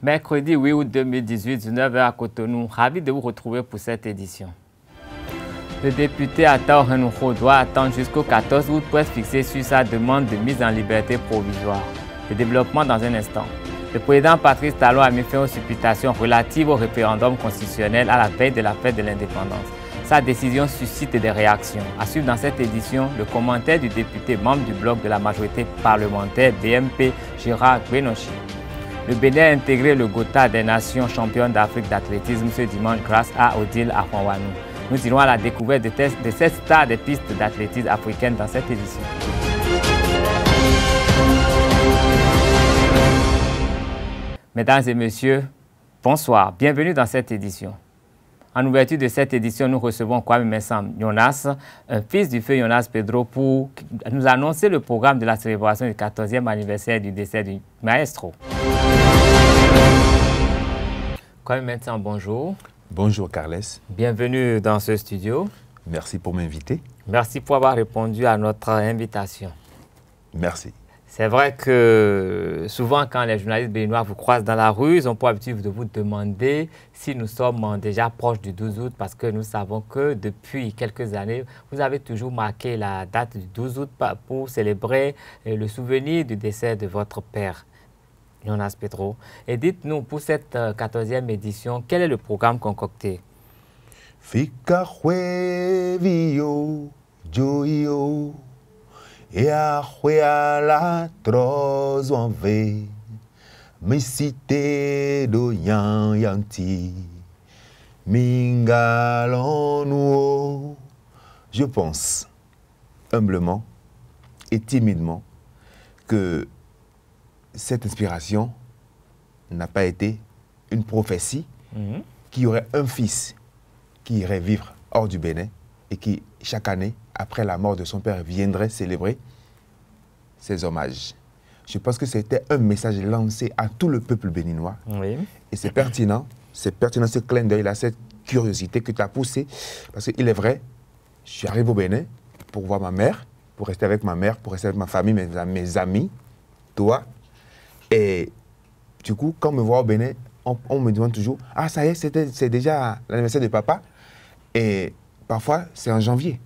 Mercredi 8 août 2018, 19h à Cotonou. Ravi de vous retrouver pour cette édition. Le député Atta Renouho doit attendre jusqu'au 14 août pour être fixé sur sa demande de mise en liberté provisoire. Le développement dans un instant. Le président Patrice Talon a mis fin aux supputations relatives au référendum constitutionnel à la veille de la fête de l'indépendance. Sa décision suscite des réactions. À suivre dans cette édition, le commentaire du député membre du bloc de la majorité parlementaire BMP, Gérard Gbenochi. Le Bénin a intégré le Gotha des nations championnes d'Afrique d'athlétisme ce dimanche grâce à Odile Afwanwanou. Nous irons à la découverte de cette star des pistes d'athlétisme africaines dans cette édition. Mesdames et messieurs, bonsoir. Bienvenue dans cette édition. En ouverture de cette édition, nous recevons Kwame Mensam Jonas, un fils du feu Jonas Pedro, pour nous annoncer le programme de la célébration du 14e anniversaire du décès du maestro. Kwame Mensam, bonjour. Bonjour Carles. Bienvenue dans ce studio. Merci pour m'inviter. Merci pour avoir répondu à notre invitation. Merci. C'est vrai que souvent, quand les journalistes béninois vous croisent dans la rue, ils ont pour habitude de vous demander si nous sommes déjà proches du 12 août, parce que nous savons que depuis quelques années, vous avez toujours marqué la date du 12 août pour célébrer le souvenir du décès de votre père, Jonas Pedro. Et dites-nous, pour cette 14e édition, quel est le programme concocté? Fika huevio, joio. Et à la trozo en ve, me cité do yan yanti, mingalonu. Je pense humblement et timidement que cette inspiration n'a pas été une prophétie qu'il y aurait un fils qui irait vivre hors du Bénin et qui, chaque année, après la mort de son père, viendrait célébrer ses hommages. Je pense que c'était un message lancé à tout le peuple béninois. Oui. Et c'est pertinent ce clin d'œil-là, cette curiosité que tu as poussée. Parce qu'il est vrai, je suis arrivé au Bénin pour voir ma mère, pour rester avec ma mère, pour rester avec ma famille, mes amis, toi. Et du coup, quand on me voit au Bénin, on me demande toujours, « Ah, ça y est, c'est déjà l'anniversaire de papa ?» Et parfois, c'est en janvier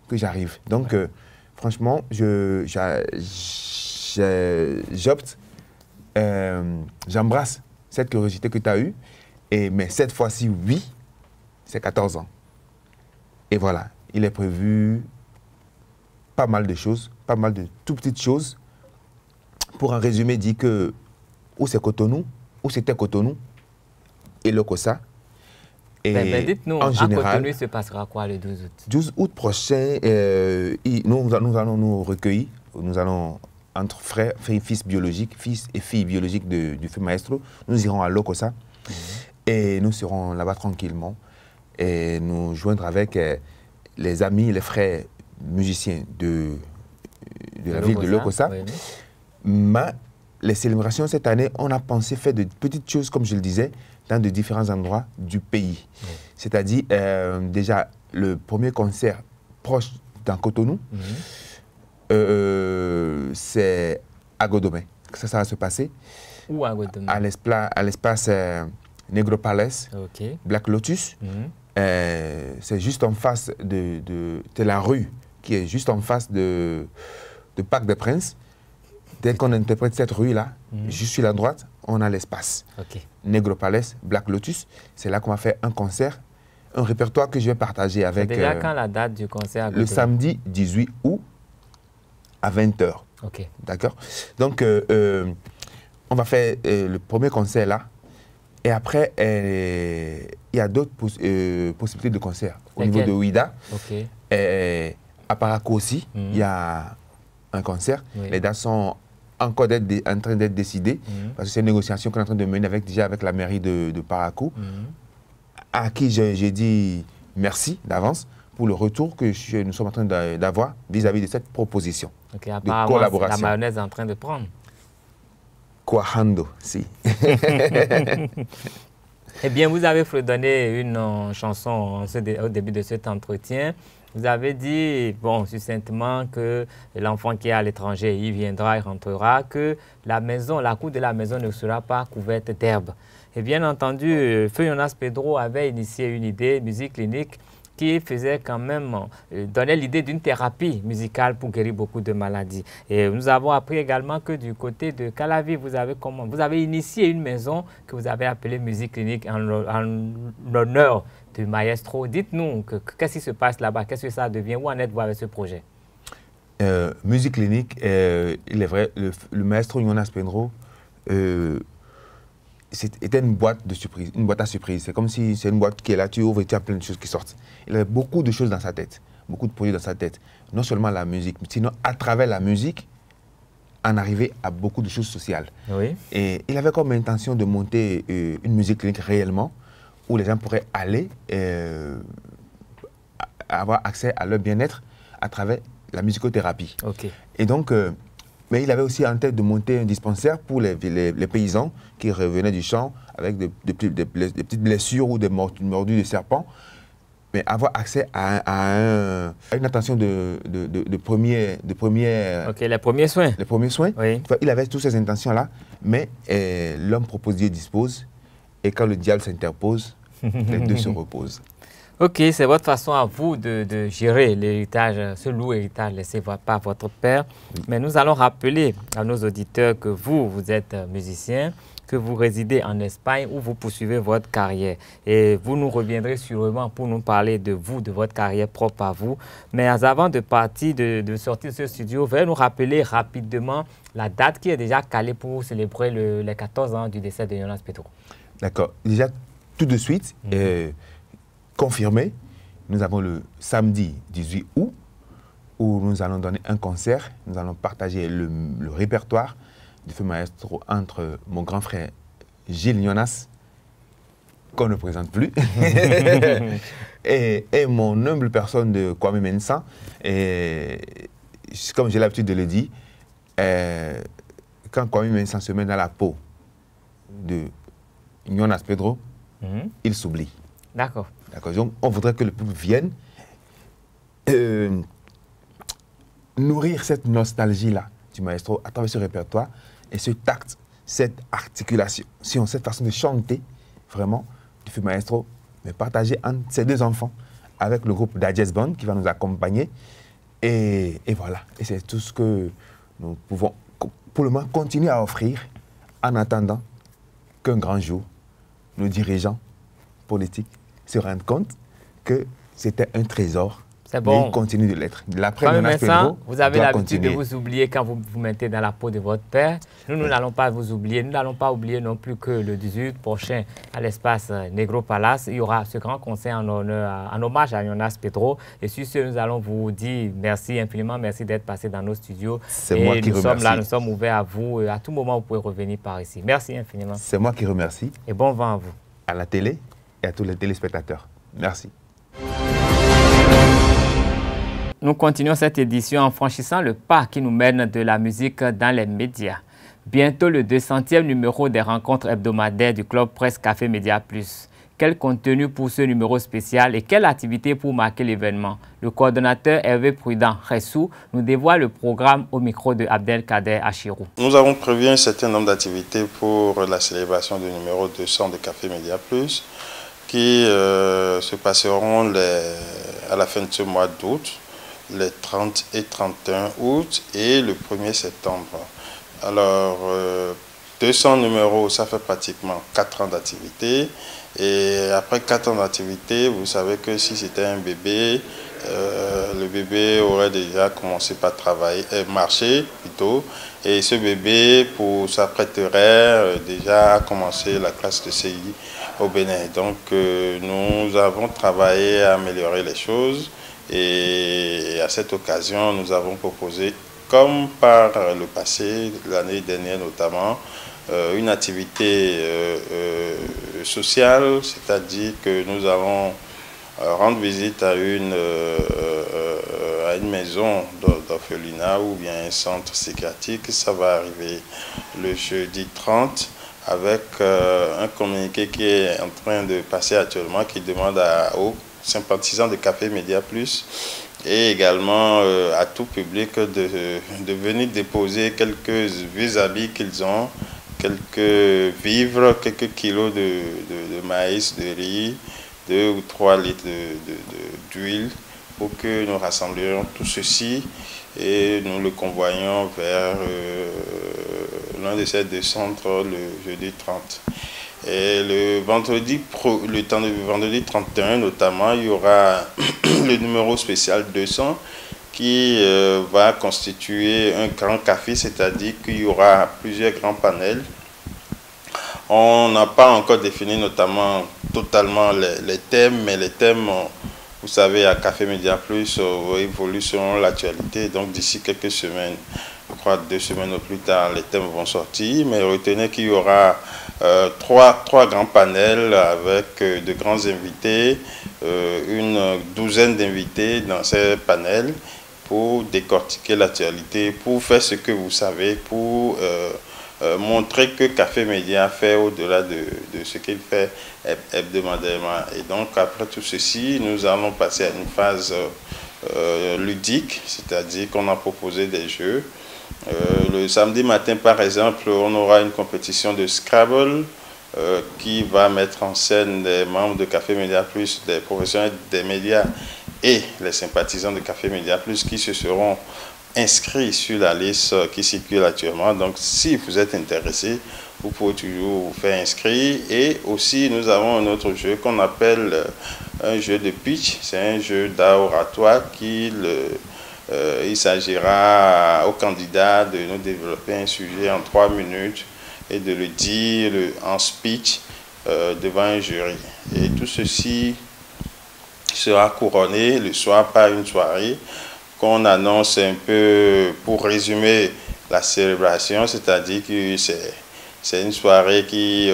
que j'arrive. Donc, franchement, j'opte, j'embrasse cette curiosité que tu as eue. Mais cette fois-ci, oui, c'est 14 ans. Et voilà, il est prévu pas mal de choses, pas mal de tout petites choses. Pour en résumé, dit que où c'est Cotonou, où c'était Cotonou et le Kossa. Ben dites-nous, en général, à Cotonou, il se passera quoi le 12 août? 12 août prochain, nous allons nous recueillir, nous allons, entre frères, fils biologiques, fils et filles biologiques du feu maestro, nous irons à Lokossa et nous serons là-bas tranquillement et nous joindre avec les amis, les frères musiciens de la ville de Lokossa. Oui. Mais les célébrations cette année, on a pensé faire de petites choses, comme je le disais, dans de différents endroits du pays. Oui. C'est-à-dire, déjà, le premier concert proche dans Cotonou, c'est à Godomé. Ça va se passer. Où à Godomé? À l'espace Negro Palace, Black Lotus. C'est juste en face de la rue qui est juste en face de Parc des Princes. Dès qu'on interprète cette rue-là, juste sur la droite, on a l'espace. Negro Palace, Black Lotus. C'est là qu'on va faire un concert, un répertoire que je vais partager avec... C'est déjà quand la date du concert? Le samedi 18 août à 20h. D'accord? Donc, on va faire le premier concert là. Et après, il y a d'autres possibilités de concerts. Au niveau de Ouida, à Parakou aussi, il y a un concert. Les dates sont encore en train d'être décidées, parce que c'est une négociation qu'on est en train de mener avec la mairie de Parakou, à qui j'ai dit merci d'avance pour le retour que nous sommes en train d'avoir vis-à-vis de cette proposition de collaboration. La mayonnaise est en train de prendre. Kwahando, si. Eh bien, vous avez fredonné une chanson au début de cet entretien. Vous avez dit, bon, succinctement, que l'enfant qui est à l'étranger, il viendra, il rentrera, que la maison, la cour de la maison ne sera pas couverte d'herbe. Et bien entendu, Feu Jonas Pedro avait initié une idée, musique clinique, qui faisait quand même, donnait l'idée d'une thérapie musicale pour guérir beaucoup de maladies. Et nous avons appris également que du côté de Calavi, vous avez initié une maison que vous avez appelée musique clinique en l'honneur du maestro. Dites-nous, qu'est-ce qui se passe là-bas? Qu'est-ce que ça devient? Où en êtes-vous avec ce projet? Musique clinique, il est vrai, le maestro Jonas Pedro c'était une boîte de surprise, une boîte à surprise. C'est comme si c'est une boîte qui est là, tu ouvres et tu as plein de choses qui sortent. Il avait beaucoup de choses dans sa tête, beaucoup de projets dans sa tête. Non seulement la musique, mais sinon à travers la musique, en arriver à beaucoup de choses sociales. Oui. Et il avait comme intention de monter une musique clinique réellement, où les gens pourraient aller avoir accès à leur bien-être à travers la musicothérapie. Okay. Et donc, mais il avait aussi en tête de monter un dispensaire pour les paysans qui revenaient du champ avec des petites blessures ou des mordus de serpents, mais avoir accès à une attention de premiers... Ok, les premiers soins. Les premiers soins. Oui. Enfin, il avait toutes ces intentions-là, mais l'homme propose, Dieu dispose, et quand le diable s'interpose, les deux se reposent. Ok, c'est votre façon à vous de gérer l'héritage, ce lourd héritage laissé par votre père. Oui. Mais nous allons rappeler à nos auditeurs que vous êtes musicien, que vous résidez en Espagne où vous poursuivez votre carrière. Et vous nous reviendrez sûrement pour nous parler de vous, de votre carrière propre à vous. Mais avant de partir, de sortir de ce studio, veuillez nous rappeler rapidement la date qui est déjà calée pour célébrer les 14 ans du décès de Jonas Pedro. D'accord. Déjà, tout de suite, confirmé, nous avons le samedi 18 août où nous allons donner un concert. Nous allons partager le répertoire du feu maestro entre mon grand frère Gilles Jonas, qu'on ne présente plus, et mon humble personne de Kwame Mensah. Et comme j'ai l'habitude de le dire, quand Kwame Mensah se met dans la peau de Jonas Pedro, il s'oublie. D'accord. Donc, on voudrait que le public vienne nourrir cette nostalgie-là du maestro à travers ce répertoire et ce tact, cette articulation, cette façon de chanter vraiment du feu maestro, mais partagé entre ces deux enfants avec le groupe d'Adjez Band qui va nous accompagner. Et voilà. Et c'est tout ce que nous pouvons pour le moment continuer à offrir en attendant qu'un grand jour, nos dirigeants politiques se rendent compte que c'était un trésor. C'est bon. Mais il continue de l'être. L'après Jonas Pedro, vous avez l'habitude de vous oublier quand vous vous mettez dans la peau de votre père. Nous n'allons pas vous oublier. Nous n'allons pas oublier non plus que le 18 prochain, à l'espace Negro Palace, il y aura ce grand concert en hommage à Jonas Pedro. Et sur ce, nous allons vous dire merci infiniment. Merci d'être passé dans nos studios. C'est moi qui remercie. Nous sommes là, nous sommes ouverts à vous. À tout moment, vous pouvez revenir par ici. Merci infiniment. C'est moi qui remercie. Et bon vent à vous. À la télé et à tous les téléspectateurs. Merci. Nous continuons cette édition en franchissant le pas qui nous mène de la musique dans les médias. Bientôt le 200e numéro des rencontres hebdomadaires du Club Presse Café Média Plus. Quel contenu pour ce numéro spécial et quelle activité pour marquer l'événement? Le coordonnateur Hervé Prudent Ressou nous dévoile le programme au micro de Abdelkader Achirou. Nous avons prévu un certain nombre d'activités pour la célébration du numéro 200 de Café Média Plus qui se passeront à la fin de ce mois d'août, les 30 et 31 août et le 1er septembre. Alors, 200 numéros, ça fait pratiquement 4 ans d'activité. Et après 4 ans d'activité, vous savez que si c'était un bébé, le bébé aurait déjà commencé par marcher plutôt. Et ce bébé, s'apprêterait déjà à commencer la classe de CI au Bénin. Donc, nous avons travaillé à améliorer les choses. Et à cette occasion, nous avons proposé, comme par le passé, l'année dernière notamment, une activité sociale, c'est-à-dire que nous allons rendre visite à une maison d'orphelinat ou bien un centre psychiatrique. Ça va arriver le jeudi 30 avec un communiqué qui est en train de passer actuellement qui demande aux sympathisants de Café Média Plus et également à tout public de venir déposer quelques vis-à-vis qu'ils ont, quelques vivres, quelques kilos de maïs, de riz, 2 ou 3 litres d'huile pour que nous rassemblions tout ceci et nous le convoyions vers l'un de ces deux centres le jeudi 30. Et le vendredi 31 notamment, il y aura le numéro spécial 200 qui va constituer un grand café, c'est-à-dire qu'il y aura plusieurs grands panels. On n'a pas encore défini notamment totalement les thèmes, mais les thèmes, vous savez, à Café Média Plus évoluent selon l'actualité. Donc d'ici quelques semaines, je crois 2 semaines au plus tard, les thèmes vont sortir. Mais retenez qu'il y aura trois grands panels avec de grands invités, une douzaine d'invités dans ces panels pour décortiquer l'actualité, pour faire ce que vous savez, pour montrer que Café Média fait au-delà de ce qu'il fait hebdomadairement. Et donc après tout ceci, nous allons passer à une phase ludique, c'est-à-dire qu'on a proposé des jeux. Le samedi matin, par exemple, on aura une compétition de Scrabble qui va mettre en scène des membres de Café Média Plus, des professionnels des médias et les sympathisants de Café Média Plus qui se seront inscrits sur la liste qui circule actuellement. Donc, si vous êtes intéressé, vous pouvez toujours vous faire inscrire. Et aussi, nous avons un autre jeu qu'on appelle un jeu de pitch. C'est un jeu d'art oratoire qui il s'agira aux candidats de nous développer un sujet en 3 minutes et de le dire en speech devant un jury. Et tout ceci sera couronné le soir par une soirée qu'on annonce un peu pour résumer la célébration, c'est-à-dire que c'est une soirée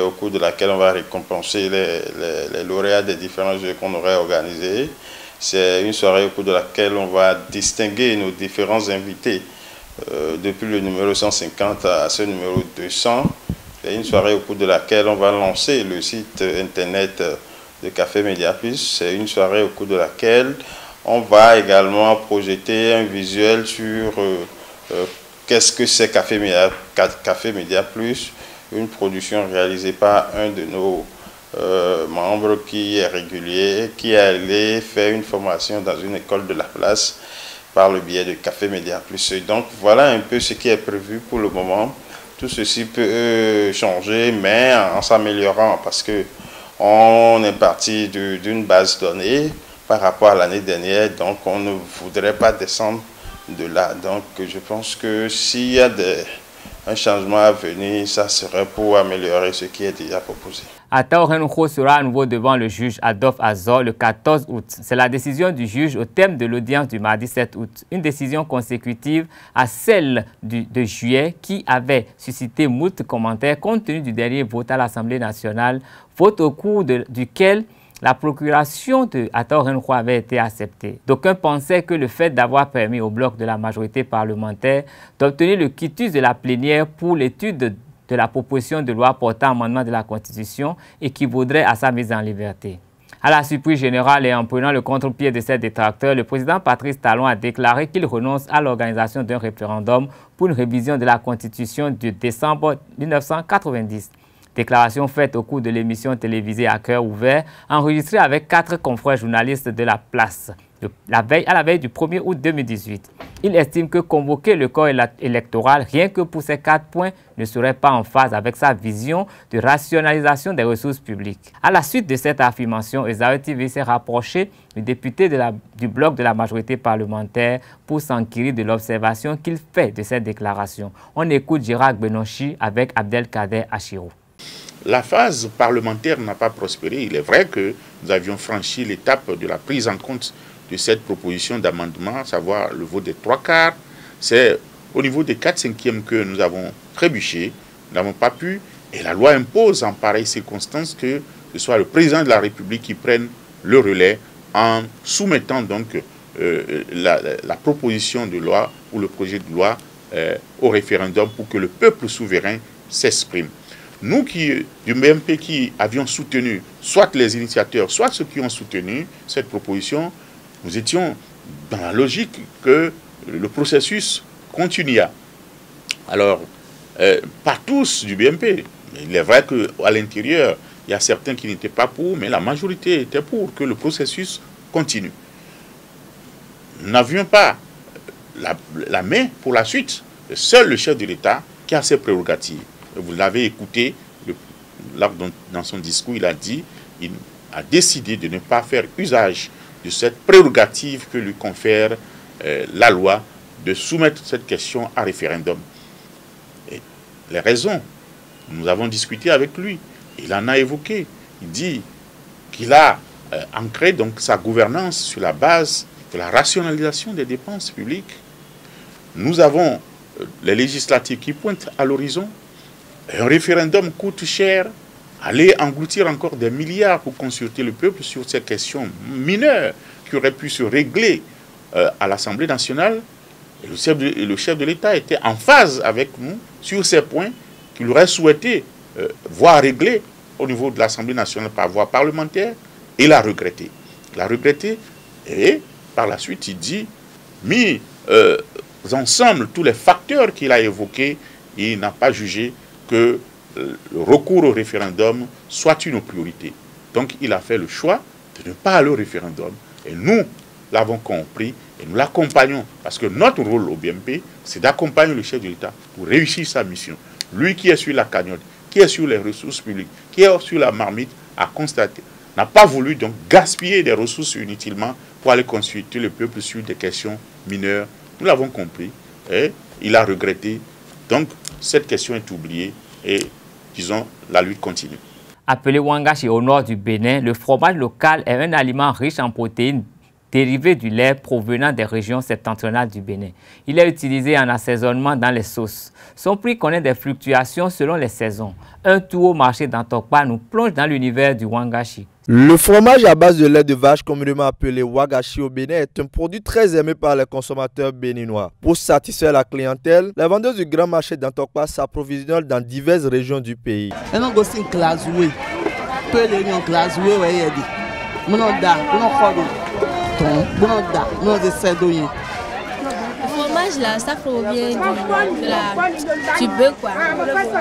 au cours de laquelle on va récompenser les lauréats des différents jeux qu'on aurait organisés. C'est une soirée au cours de laquelle on va distinguer nos différents invités depuis le numéro 150 à ce numéro 200. C'est une soirée au cours de laquelle on va lancer le site internet de Café Média Plus. C'est une soirée au cours de laquelle on va également projeter un visuel sur qu'est-ce que c'est Café Média Plus, une production réalisée par un de nos membre qui est régulier, qui est allé faire une formation dans une école de la place par le biais de Café Média Plus. Et donc voilà un peu ce qui est prévu pour le moment. Tout ceci peut changer, mais en s'améliorant, parce que on est parti d'une base donnée par rapport à l'année dernière, donc on ne voudrait pas descendre de là. Donc je pense que s'il y a un changement à venir, ça serait pour améliorer ce qui est déjà proposé. Ataho Henouko sera à nouveau devant le juge Adolphe Azor le 14 août. C'est la décision du juge au thème de l'audience du mardi 7 août. Une décision consécutive à celle de juillet qui avait suscité moult commentaires compte tenu du dernier vote à l'Assemblée nationale, vote au cours duquel la procuration de Ataho Henouko avait été acceptée. D'aucuns pensaient que le fait d'avoir permis au bloc de la majorité parlementaire d'obtenir le quitus de la plénière pour l'étude de la proposition de loi portant amendement de la Constitution équivaudrait à sa mise en liberté. À la surprise générale et en prenant le contre-pied de ses détracteurs, le président Patrice Talon a déclaré qu'il renonce à l'organisation d'un référendum pour une révision de la Constitution de décembre 1990. Déclaration faite au cours de l'émission télévisée à cœur ouvert, enregistrée avec 4 confrères journalistes de la place, à la veille du 1er août 2018. Il estime que convoquer le corps électoral, rien que pour ces 4 points, ne serait pas en phase avec sa vision de rationalisation des ressources publiques. À la suite de cette affirmation, Esaü TV s'est rapproché du député du bloc de la majorité parlementaire pour s'enquérir de l'observation qu'il fait de cette déclaration. On écoute Gérard Benonchi avec Abdelkader Achirou. La phase parlementaire n'a pas prospéré. Il est vrai que nous avions franchi l'étape de la prise en compte de cette proposition d'amendement, à savoir le vote des 3/4. C'est au niveau des 4/5 que nous avons trébuché. Nous n'avons pas pu. Et la loi impose en pareille circonstance que ce soit le président de la République qui prenne le relais en soumettant donc la proposition de loi ou le projet de loi au référendum pour que le peuple souverain s'exprime. Nous du MMP qui avions soutenu, soit les initiateurs, soit ceux qui ont soutenu cette proposition, nous étions dans la logique que le processus continua. Alors, pas tous du BMP. Il est vrai qu'à l'intérieur, il y a certains qui n'étaient pas pour, mais la majorité était pour que le processus continue. Nous n'avions pas la main pour la suite. Seul le chef de l'État qui a ses prérogatives. Vous l'avez écouté, dans son discours, il a dit, il a décidé de ne pas faire usage de cette prérogative que lui confère la loi de soumettre cette question à référendum. Et les raisons, nous avons discuté avec lui, il en a évoqué. Il dit qu'il a ancré donc sa gouvernance sur la base de la rationalisation des dépenses publiques. Nous avons les législatives qui pointent à l'horizon. Un référendum coûte cher. Aller engloutir encore des milliards pour consulter le peuple sur ces questions mineures qui auraient pu se régler à l'Assemblée nationale. Et le chef de l'État était en phase avec nous sur ces points qu'il aurait souhaité voir réglés au niveau de l'Assemblée nationale par voie parlementaire. Et l'a regretté. Il l'a regretté et par la suite il dit, mis ensemble tous les facteurs qu'il a évoqués, il n'a pas jugé que le recours au référendum soit une priorité. Donc il a fait le choix de ne pas aller au référendum. Et nous l'avons compris et nous l'accompagnons. Parce que notre rôle au BMP, c'est d'accompagner le chef de l'État pour réussir sa mission. Lui qui est sur la cagnotte, qui est sur les ressources publiques, qui est sur la marmite, a constaté, n'a pas voulu donc gaspiller des ressources inutilement pour aller consulter le peuple sur des questions mineures. Nous l'avons compris et il a regretté. Donc cette question est oubliée et disons, la lutte continue. Appelé Wangachi au nord du Bénin, le fromage local est un aliment riche en protéines dérivé du lait provenant des régions septentrionales du Bénin. Il est utilisé en assaisonnement dans les sauces. Son prix connaît des fluctuations selon les saisons. Un tour au marché d'Antokpa nous plonge dans l'univers du Wangachi. Le fromage à base de lait de vache, communément appelé Wagashi au Bénin, est un produit très aimé par les consommateurs béninois. Pour satisfaire la clientèle, les vendeurs du grand marché d'Antokpa s'approvisionnent dans diverses régions du pays. Le fromage là, ça provient du bœuf quoi.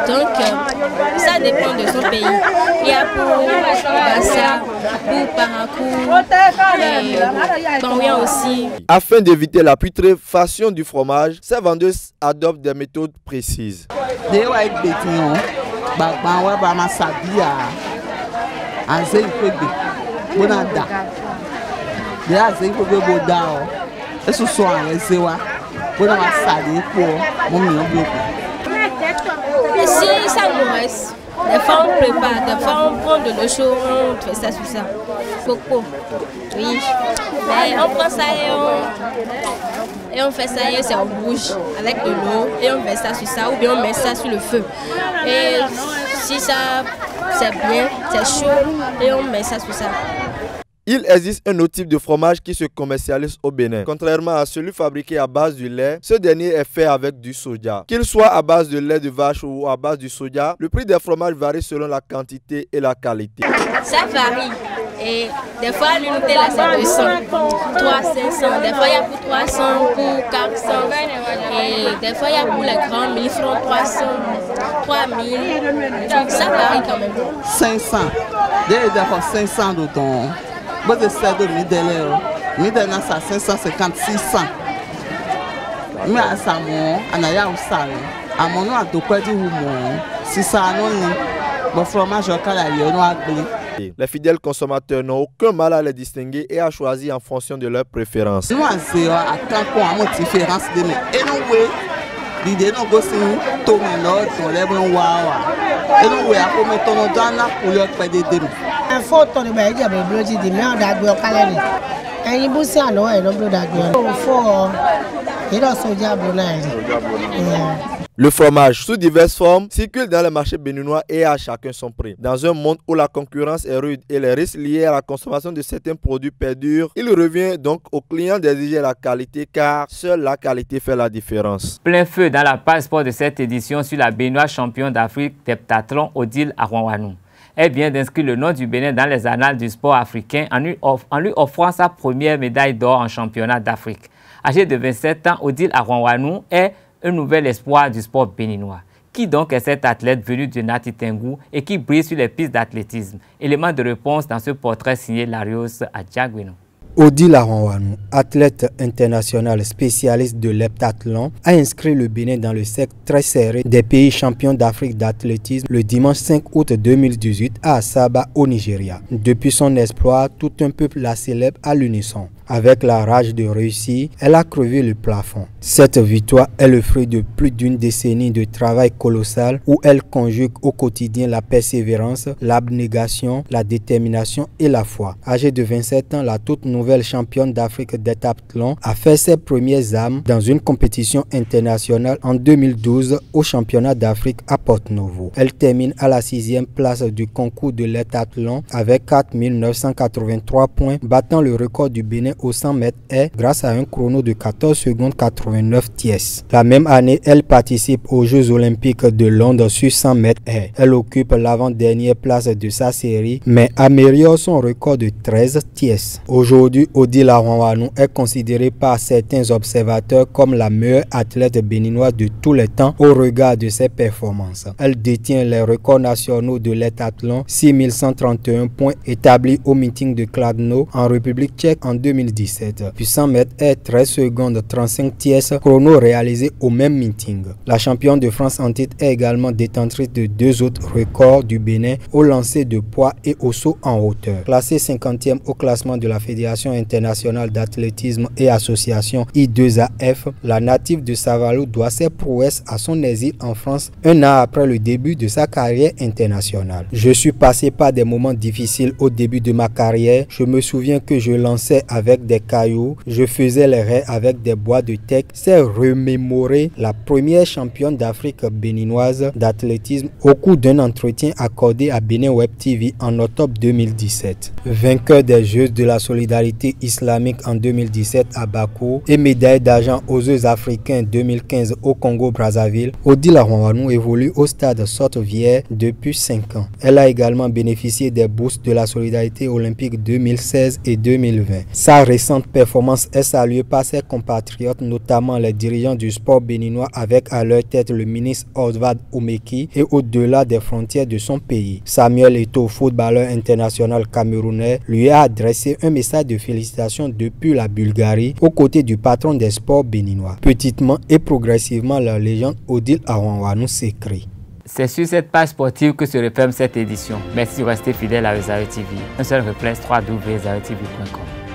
Donc ça dépend de son pays. Il y a pour Bassa, pour Parakou, et Bamouya aussi. Afin d'éviter la putréfaction du fromage, ces vendeuses adoptent des méthodes précises. Et si ça nous reste, des fois on prépare, des fois on prend de l'eau chaude, on fait ça sur ça. Coco, oui. Mais on prend ça et on fait ça et c'est en rouge avec de l'eau et on met ça sur ça ou bien on met ça sur le feu. Et si ça c'est bien, c'est chaud et on met ça sur ça. Il existe un autre type de fromage qui se commercialise au Bénin. Contrairement à celui fabriqué à base du lait, ce dernier est fait avec du soja. Qu'il soit à base de lait de vache ou à base du soja, le prix des fromages varie selon la quantité et la qualité. Ça varie. Et des fois, l'unité là c'est 200, 300, 500. Des fois, il y a pour 300, pour 400. Et des fois, il y a pour les grands 1000 francs, 300, 3000. Ça varie quand même. 500. Des fois, 500 de ton. Bon, c'est de Midele, ça 550, 600. Mais à ça, on a eu ça. À mon nom, à tout quoi dire, si ça non, le fromage au Calaïo, on a gagné. Les fidèles consommateurs n'ont aucun mal à les distinguer et à choisir en fonction de leurs préférences. Nous, c'est à tant qu'on a une différence de nous. Et nous, l'idée nous gosse tout le monde, on lève un wawa. Et nous, à comme ton nom dans la couleur près des deux. Un photo de baïdi avec blotti de mer d'agua calé. Et il bosse à l'eau et l'eau d'agua. Il faut il a son diable là. Le fromage, sous diverses formes, circule dans les marchés béninois et à chacun son prix. Dans un monde où la concurrence est rude et les risques liés à la consommation de certains produits perdurent, il revient donc aux clients d'exiger la qualité car seule la qualité fait la différence. Plein feu dans la page sport de cette édition sur la béninoise championne d'Afrique d'heptathlon Odile Arwanwanou. Elle vient d'inscrire le nom du Bénin dans les annales du sport africain en lui offrant sa première médaille d'or en championnat d'Afrique. Âgée de 27 ans, Odile Aranwanou est un nouvel espoir du sport béninois. Qui donc est cet athlète venu du Nati Tengu et qui brille sur les pistes d'athlétisme? Élément de réponse dans ce portrait signé Larios Adjagweno. Odile Aranwanou, athlète international spécialiste de l'heptathlon, a inscrit le Bénin dans le cercle très serré des pays champions d'Afrique d'athlétisme le dimanche 5 août 2018 à Asaba au Nigeria. Depuis son exploit, tout un peuple la célèbre à l'unisson. Avec la rage de réussir, elle a crevé le plafond. Cette victoire est le fruit de plus d'une décennie de travail colossal où elle conjugue au quotidien la persévérance, l'abnégation, la détermination et la foi. Âgée de 27 ans, la toute nouvelle championne d'Afrique d'heptathlon a fait ses premières armes dans une compétition internationale en 2012 au championnat d'Afrique à Porto-Novo. Elle termine à la 6e place du concours de l'heptathlon avec 4 983 points, battant le record du Bénin au 100 mètres haies grâce à un chrono de 14 secondes 89 tiers. La même année, elle participe aux Jeux olympiques de Londres sur 100 mètres haies. Elle occupe l'avant-dernière place de sa série, mais améliore son record de 13 tiers. Aujourd'hui, Odile Aranwanou est considérée par certains observateurs comme la meilleure athlète béninoise de tous les temps au regard de ses performances. Elle détient les records nationaux de l'heptathlon, 6131 points établis au meeting de Kladno en République tchèque en 2017. Puis 100 mètres est 13 secondes 35 tiers, chrono réalisé au même meeting. La championne de France en titre est également détentrice de 2 autres records du Bénin au lancer de poids et au saut en hauteur. Classée 50e au classement de la Fédération internationale d'athlétisme et association I2AF, la native de Savalou doit ses prouesses à son exil en France un an après le début de sa carrière internationale. Je suis passé par des moments difficiles au début de ma carrière. Je me souviens que je lançais avec des cailloux, je faisais les raies avec des bois de teck. C'est remémorer la première championne d'Afrique béninoise d'athlétisme au cours d'un entretien accordé à Bénin Web TV en octobre 2017. Vainqueur des Jeux de la solidarité islamique en 2017 à Bakou et médaille d'argent aux Jeux africains 2015 au Congo-Brazzaville, Odile Aranwanou évolue au stade Sotte-Vierre depuis 5 ans. Elle a également bénéficié des bourses de la solidarité olympique 2016 et 2020. Sa récente performance est saluée par ses compatriotes, notamment les dirigeants du sport béninois avec à leur tête le ministre Oswald Omeki et au-delà des frontières de son pays. Samuel Eto'o, footballeur international camerounais, lui a adressé un message de félicitations depuis la Bulgarie aux côtés du patron des sports béninois. Petitement et progressivement, la légende Odile Aranwanou s'écrit. C'est sur cette page sportive que se referme cette édition. Merci de rester fidèle à Zayo TV. Un seul réflexe, www.zayotv.com.